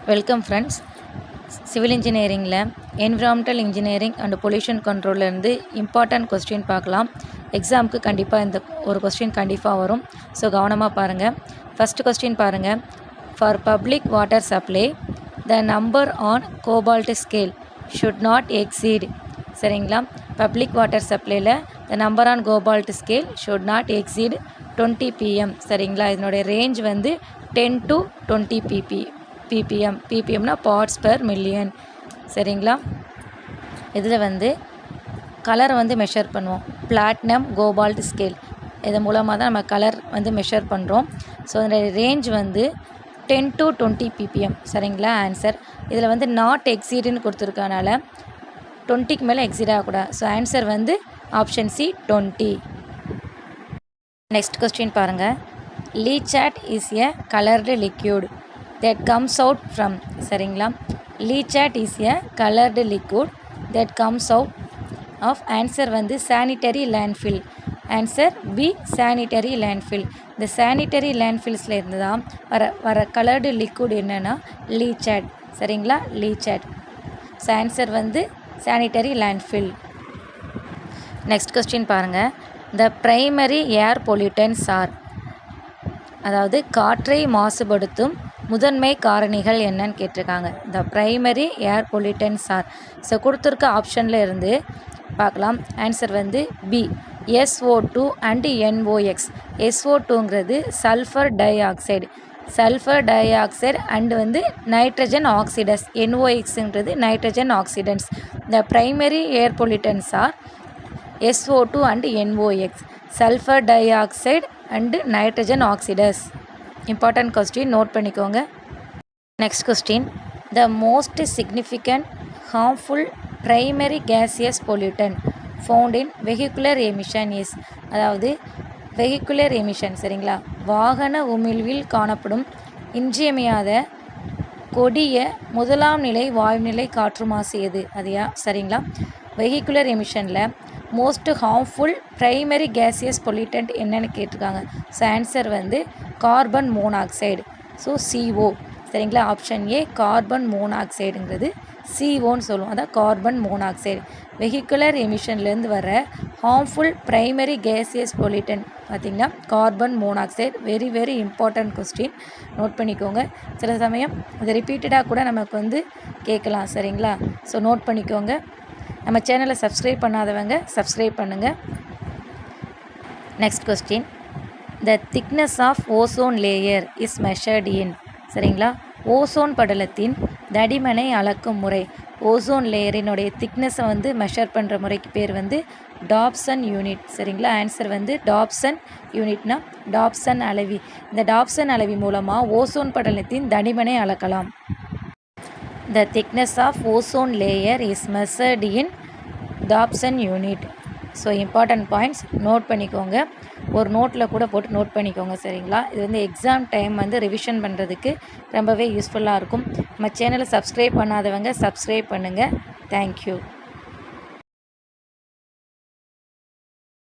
Welcome friends. Civil இன்ஜினியரிங்கில் environmental engineering and pollution கண்ட்ரோல்லேருந்து important question பார்க்கலாம். எக்ஸாமுக்கு கண்டிப்பாக இந்த ஒரு கொஸ்டின் கண்டிப்பாக வரும். ஸோ கவனமாக பாருங்கள். ஃபஸ்ட்டு கொஸ்டின் பாருங்கள். For public water supply the number on cobalt scale should not exceed. சரிங்களா? பப்ளிக் வாட்டர் சப்ளையில் the number on cobalt scale should not exceed 20 pm. சரிங்களா? இதனுடைய ரேஞ்ச் வந்து 10 to 20 ppm. ppmனா பார்ட்ஸ் பெர் மில்லியன். சரிங்களா? இதில் வந்து கலரை வந்து மெஷர் பண்ணுவோம். பிளாட்டினம் கோபால்ட் ஸ்கேல் இது மூலமாக தான் நம்ம கலர் வந்து மெஷர் பண்ணுறோம். ஸோ அதனுடைய ரேஞ்ச் வந்து 10 to 20 ppm. சரிங்களா? ஆன்சர் இதில் வந்து நாட் எக்ஸீடுன்னு கொடுத்துருக்கனால 20க்கு மேலே எக்ஸீட் ஆகக்கூடாது. ஸோ ஆன்சர் வந்து ஆப்ஷன் சி 20. நெக்ஸ்ட் கொஸ்டின் பாருங்கள். Leachate is a coloured liquid that comes out from. சரிங்களா? Leachate is a coloured liquid that comes out of. Answer வந்து sanitary landfill. Answer B sanitary landfill. இந்த sanitary லேண்ட்ஃபில்ஸில் இருந்து தான் வர coloured liquid என்னென்னா leachate. சரிங்களா? லீச்சாட். ஸோ ஆன்சர் வந்து சானிட்டரி லேண்ட்ஃபில். நெக்ஸ்ட் கொஸ்டின் பாருங்கள். The primary air pollutants are. அதாவது காற்றை மாசுபடுத்தும் முதன்மை காரணிகள் என்னன்னு கேட்டிருக்காங்க. The primary air pollutants are. So கொடுத்துருக்க ஆப்ஷனில் இருந்து பார்க்கலாம். ஆன்சர் வந்து பி SO2 அண்ட் NOx. SO2ங்கிறது sulphur dioxide. Sulphur dioxide and வந்து நைட்ரஜன் ஆக்சிடஸ். NOxங்கிறது nitrogen oxidants. The primary air pollutants are SO2 and NOx. Sulphur dioxide and nitrogen oxides. Important question, note பண்ணிக்கோங்க. Next question. The most significant harmful primary gaseous pollutant found in vehicular emission is. அதாவது vehicular emission. சரிங்களா? வாகன உமிழ்வில் காணப்படும் இன்றியமையாத கொடிய முதலாம் நிலை வாயுநிலை காற்று மாசு எது? அதையா? சரிங்களா? வெஹிகுலர் எமிஷனில் most harmful primary gaseous pollutant என்னன்னு கேட்டிருக்காங்க. ஸோ ஆன்சர் வந்து கார்பன் மோனாக்சைடு. So CO. சரிங்களா? ஆப்ஷன் ஏ கார்பன் மோனாக்சைடுங்கிறது CO சொல்லுவோம். அதான் கார்பன் மோனாக்சைடு. வெஹிகுலர் எமிஷன்லேருந்து வர ஹார்ம்ஃபுல் பிரைமரி கேசியஸ் பொல்யூட்டன் பார்த்திங்கன்னா carbon monoxide. Very very important question, note பண்ணிக்கோங்க. சில சமயம் இது ரிப்பீட்டடாக கூட நமக்கு வந்து கேட்கலாம். சரிங்களா? ஸோ நோட் பண்ணிக்கோங்க. நம்ம சேனலை சப்ஸ்கிரைப் பண்ணாதவங்க சப்ஸ்கிரைப் பண்ணுங்கள். Next question. The thickness of ozone layer is measured in. சரிங்களா? ஓசோன் படலத்தின் தடிமனை அளக்கும் முறை. ஓசோன் லேயரினுடைய திக்னஸை வந்து மெஷர் பண்ணுற முறைக்கு பேர் வந்து டாப்சன் யூனிட். சரிங்களா? ஆன்சர் வந்து டாப்சன் யூனிட்னா டாப்சன் அளவி. இந்த டாப்சன் அளவி மூலமாக ஓசோன் படலத்தின் தடிமனை அளக்கலாம். The thickness of ozone layer is measured in Dobson unit. So important points note பண்ணிக்கோங்க. ஒரு நோட்டில் கூட போட்டு நோட் பண்ணிக்கோங்க. சரிங்களா? இது வந்து எக்ஸாம் டைம் வந்து ரிவிஷன் பண்ணுறதுக்கு ரொம்பவே யூஸ்ஃபுல்லாக இருக்கும். நம்ம சேனலை சப்ஸ்கிரைப் பண்ணாதவங்க சப்ஸ்கிரைப் பண்ணுங்கள். தேங்க்யூ.